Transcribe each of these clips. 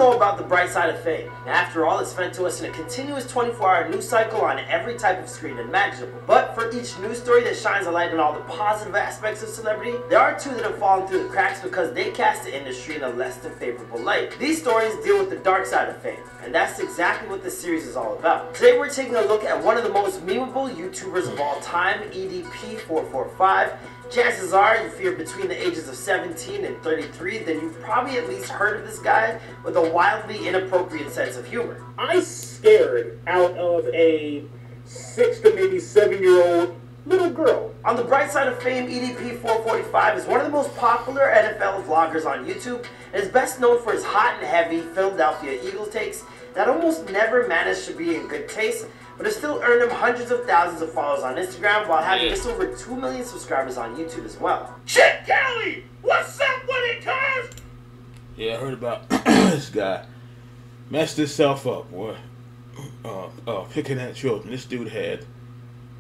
know about the bright side of fame. After all, it's fed to us in a continuous 24-hour news cycle on every type of screen imaginable. But for each news story that shines a light on all the positive aspects of celebrity, there are two that have fallen through the cracks because they cast the industry in a less than favorable light. These stories deal with the dark side of fame, and that's exactly what this series is all about. Today we're taking a look at one of the most memeable YouTubers of all time, Edp445. Chances are, if you're between the ages of 17 and 33, then you've probably at least heard of this guy with a wildly inappropriate sense of humor. I scared out of a 6 to maybe 7-year-old little girl. On the bright side of fame, Edp445 is one of the most popular NFL vloggers on YouTube and is best known for his hot and heavy Philadelphia Eagles takes that almost never managed to be in good taste, but has still earned him hundreds of thousands of followers on Instagram while having just over 2 million subscribers on YouTube as well. Shit, Kelly! What's up with it, cuz? Yeah, I heard about this guy. Messed himself up, boy. Picking at children. This dude had,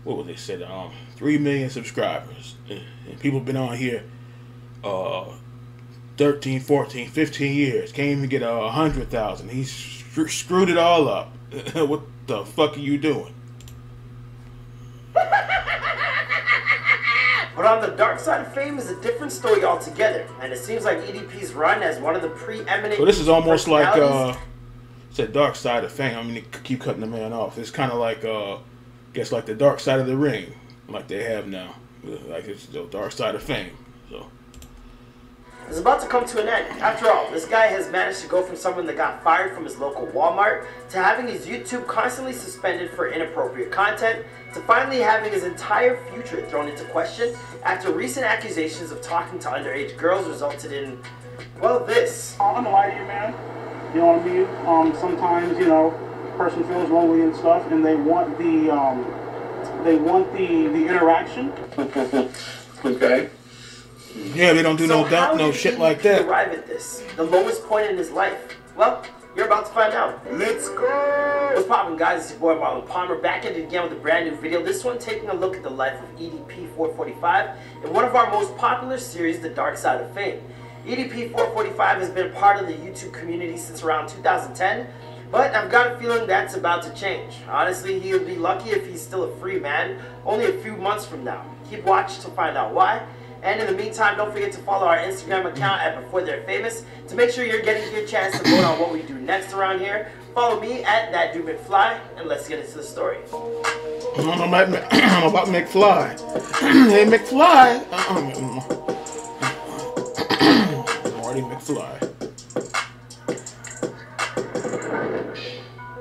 what was they said, 3 million subscribers. And people been on here 13, 14, 15 years. Can't even get 100,000. He screwed it all up. What the fuck are you doing? But on the dark side of fame is a different story altogether, and it seems like EDP's run as one of the preeminent. So this is almost like it's a dark side of fame. I mean, they keep cutting the man off. It's kind of like guess like the dark side of the ring, like they have now. Like it's the dark side of fame. So it's about to come to an end. After all, this guy has managed to go from someone that got fired from his local Walmart to having his YouTube constantly suspended for inappropriate content to finally having his entire future thrown into question after recent accusations of talking to underage girls resulted in, well, this. I'm gonna lie to you, man. You know what I mean? Sometimes, you know, a person feels lonely and stuff, and they want the interaction. Okay. yeah, they don't do no shit like that. Arrive at this, the lowest point in his life. Well, you're about to find out. Let's go! What's poppin', guys? It's your boy Marlon Palmer back at it again with a brand new video. This one taking a look at the life of Edp445 in one of our most popular series, The Dark Side of Fame. Edp445 has been a part of the YouTube community since around 2010, but I've got a feeling that's about to change. Honestly, he'll be lucky if he's still a free man only a few months from now. Keep watching to find out why. And in the meantime, don't forget to follow our Instagram account at Before to make sure you're getting your chance to vote on what we do next around here. Follow me at ThatDudeMcFly, and let's get into the story. I'm about McFly. Hey, McFly. Marty McFly.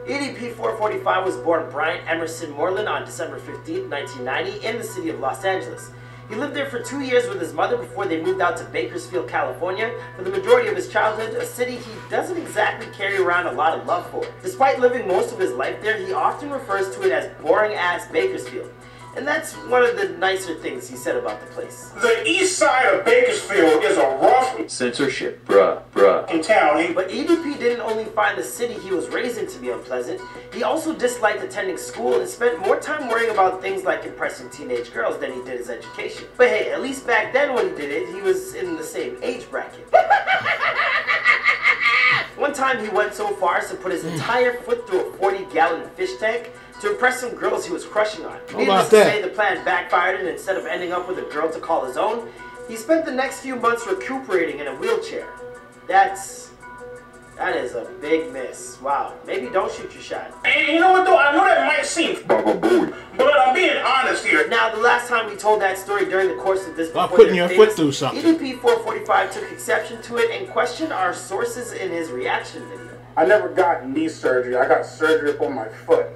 Edp445 was born Brian Emerson Moreland on December 15, 1990 in the city of Los Angeles. He lived there for 2 years with his mother before they moved out to Bakersfield, California for the majority of his childhood, a city he doesn't exactly carry around a lot of love for. Despite living most of his life there, he often refers to it as boring-ass Bakersfield. And that's one of the nicer things he said about the place. The east side of Bakersfield is a rough Censorship, bruh. in town. But EDP didn't only find the city he was raised in to be unpleasant, he also disliked attending school and spent more time worrying about things like impressing teenage girls than he did his education. But hey, at least back then when he did it, he was in the same age bracket. One time he went so far as to put his entire foot through a 40-gallon fish tank to impress some girls he was crushing on. Needless to say, the plan backfired, and instead of ending up with a girl to call his own, he spent the next few months recuperating in a wheelchair. That is a big miss. Wow. Maybe don't shoot your shot. And you know what though? I know that might seem but I'm being honest here. Now, the last time we told that story during the course of this, I'm putting your foot through something. Edp445 took exception to it and questioned our sources in his reaction video. I never got knee surgery. I got surgery up on my foot.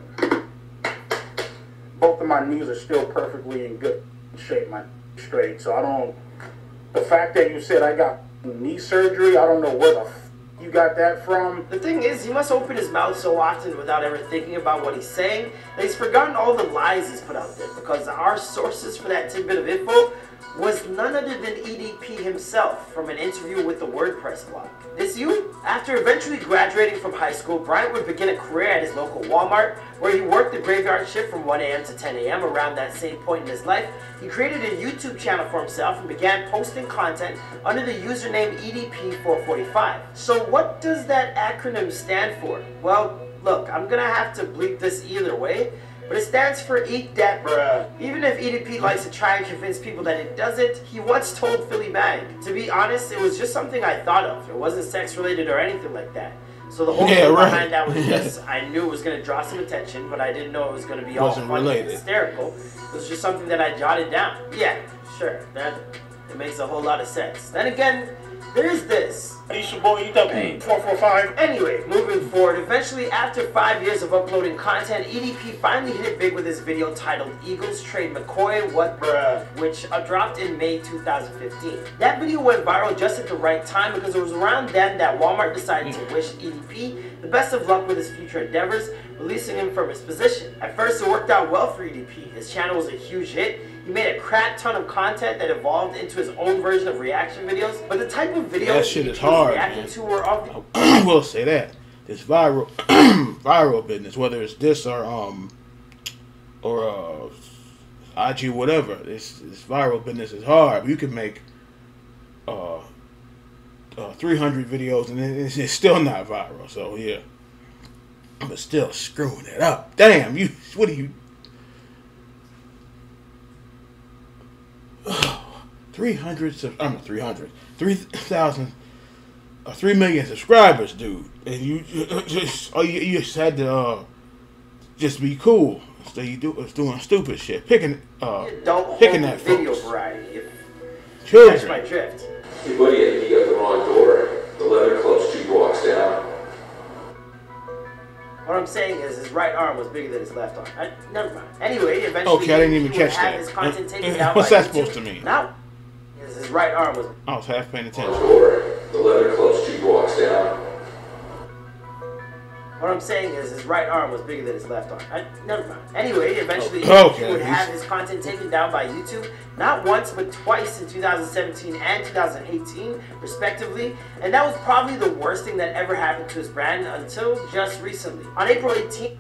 Both of my knees are still perfectly in good shape, my straight. So I don't. The fact that you said I got knee surgery, I don't know where the you got that from. The thing is, he must open his mouth so often without ever thinking about what he's saying that he's forgotten all the lies he's put out there, because our sources for that tidbit of info was none other than EDP himself from an interview with the WordPress blog. This you? After eventually graduating from high school, Bryant would begin a career at his local Walmart, where he worked the graveyard shift from 1 a.m. to 10 a.m. Around that same point in his life, he created a YouTube channel for himself and began posting content under the username Edp445. So what does that acronym stand for? Well, look, I'm gonna have to bleep this either way, but it stands for Eat That Bruh. Even if EDP likes to try and convince people that it doesn't, he once told Philly Bang, to be honest, it was just something I thought of. It wasn't sex related or anything like that. So the whole thing behind that was just, I knew it was going to draw some attention, but I didn't know it was going to be all funny and hysterical. It was just something that I jotted down. Yeah, sure, it makes a whole lot of sense. Then again, there's this. It's your boy Edp445. Anyway, moving forward, eventually after 5 years of uploading content, EDP finally hit it big with his video titled Eagles Trade McCoy What Bruh, which dropped in May 2015. That video went viral just at the right time because it was around then that Walmart decided to wish EDP the best of luck with his future endeavors, releasing him from his position. At first it worked out well for EDP. His channel was a huge hit. He made a crap ton of content that evolved into his own version of reaction videos, but the type of videos that shit is hard, reacting to were of I will say that this viral viral business, whether it's this or IG whatever, this viral business is hard. You can make 300 videos and it's still not viral. So yeah, but still screwing it up. Damn, you. What are you? 3 million subscribers, dude, and you just had to just be cool. So you doing stupid shit, picking that video folks. variety. Children. Catch my drift. Hey buddy, I think you got the wrong door. The leather club's 2 blocks down. What I'm saying is his right arm was bigger than his left arm. Never mind. Anyway, eventually Okay, I didn't even he would catch have that. his content taken down What's by that YouTube. supposed to mean? Now, his right arm was. I was half paying attention. Door. The leather club's 2 blocks down. What I'm saying is his right arm was bigger than his left arm. Never mind. Anyway, eventually he would have his content taken down by YouTube, not once but twice in 2017 and 2018, respectively. And that was probably the worst thing that ever happened to his brand until just recently. On April 18th,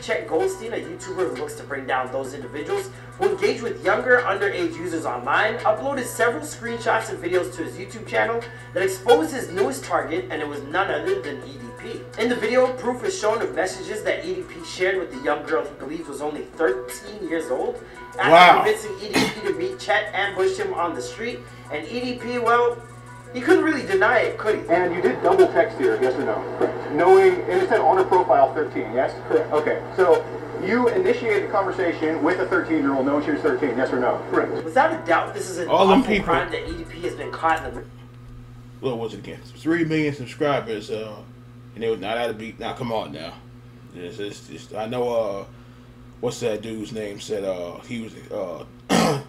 Chet Goldstein, a YouTuber who looks to bring down those individuals who engage with younger, underage users online, uploaded several screenshots and videos to his YouTube channel that exposed his newest target, and it was none other than EDP. In the video, proof is shown of messages that EDP shared with the young girl he believes was only 13 years old. After convincing EDP to meet, Chet ambushed him on the street, and EDP, well, he couldn't really deny it, could he? And you did double text here, yes or no? Correct. Knowing, and it said on her profile 13, yes? Correct. Okay, so you initiated a conversation with a 13-year-old knowing she was 13, yes or no? Correct. Without a doubt, this is an awful crime that EDP has been caught in the... What was it again? 3 million subscribers, and it was not out of beat. Now, come on now. It's I know, what's that dude's name? Said he was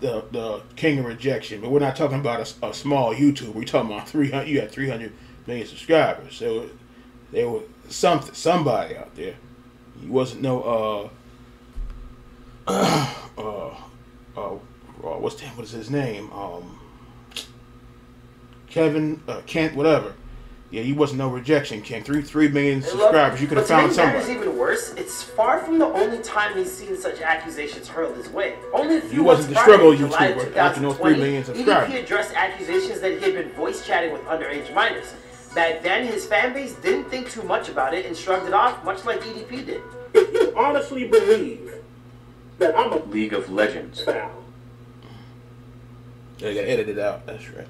the king of rejection, but we're not talking about a small YouTuber. We're talking about 300. You had 300 million subscribers, so there was somebody out there. He wasn't no what is his name? Kent, whatever. Yeah, he wasn't no rejection king. 3 million subscribers. You could have found somebody. But to make matters even worse, it's far from the only time he's seen such accusations hurled his way. Only a few he wasn't the struggle YouTuber after no 3 million subscribers. EDP addressed accusations that he had been voice chatting with underage minors. Back then, his fan base didn't think too much about it and shrugged it off, much like EDP did. If you honestly believe that I'm a League of Legends fan, they got edited out. That's right.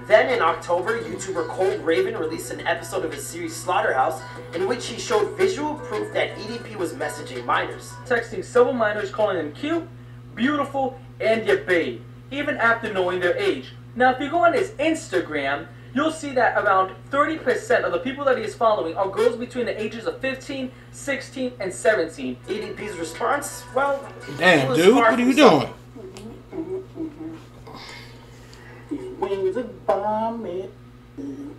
Then in October, YouTuber Cold Raven released an episode of his series Slaughterhouse in which he showed visual proof that EDP was messaging minors. Texting several minors calling them cute, beautiful, and your babe, even after knowing their age. Now if you go on his Instagram, you'll see that around 30% of the people that he is following are girls between the ages of 15, 16, and 17. EDP's response, well... Damn, dude, what are you doing? These wings are bombing.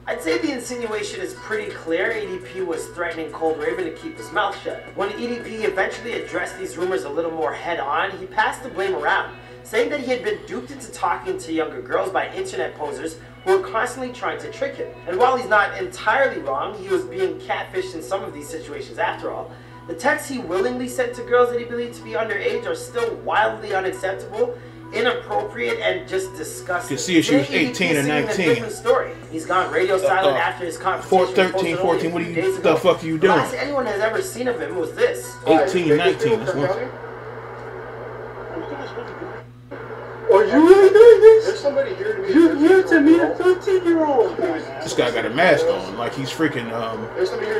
I'd say the insinuation is pretty clear. EDP was threatening Cold Raven to keep his mouth shut. When EDP eventually addressed these rumors a little more head-on, he passed the blame around, saying that he had been duped into talking to younger girls by internet posers who were constantly trying to trick him. And while he's not entirely wrong, he was being catfished in some of these situations after all. The texts he willingly sent to girls that he believed to be underage are still wildly unacceptable, inappropriate, and just disgusting. You can see if she was Today, 18 or EDP is singing 19. A different story. He's gone radio silent after his conversation. 13, 14, what the fuck are you doing? The last anyone has ever seen of him was this. 18, 19. That's one. Are you really doing this? There's somebody here to be You're here to meet a 13-year-old. This guy got a mask on, like he's freaking,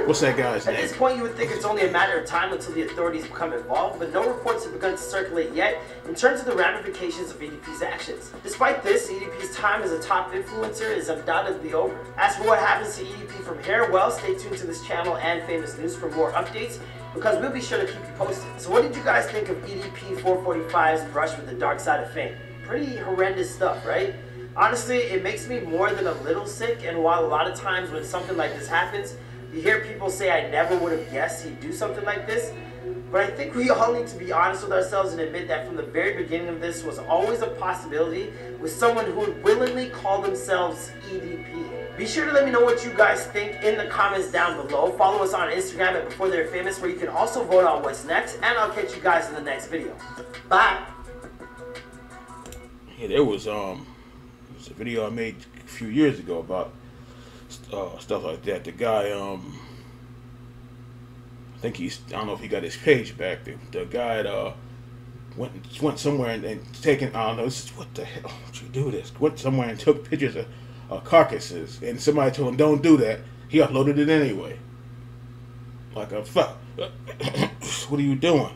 what's that guy's At name? this point, you would think it's only a matter of time until the authorities become involved, but no reports have begun to circulate yet in terms of the ramifications of EDP's actions. Despite this, EDP's time as a top influencer is undoubtedly over. As for what happens to EDP from here, well, stay tuned to this channel and Famous News for more updates, because we'll be sure to keep you posted. So what did you guys think of Edp445's brush with the dark side of fame? Pretty horrendous stuff, right? Honestly, it makes me more than a little sick, and while a lot of times when something like this happens, you hear people say, I never would have guessed he'd do something like this, but I think we all need to be honest with ourselves and admit that from the very beginning of this was always a possibility with someone who would willingly call themselves EDP. Be sure to let me know what you guys think in the comments down below. Follow us on Instagram at Before They're Famous, where you can also vote on what's next, and I'll catch you guys in the next video. Bye! Yeah, there was a video I made a few years ago about stuff like that. The guy, I think I don't know if he got his page back. The guy went somewhere and taken, I don't know, this is, what the hell would you do this? Went somewhere and took pictures of carcasses, and somebody told him don't do that. He uploaded it anyway. Like a fuck. What are you doing?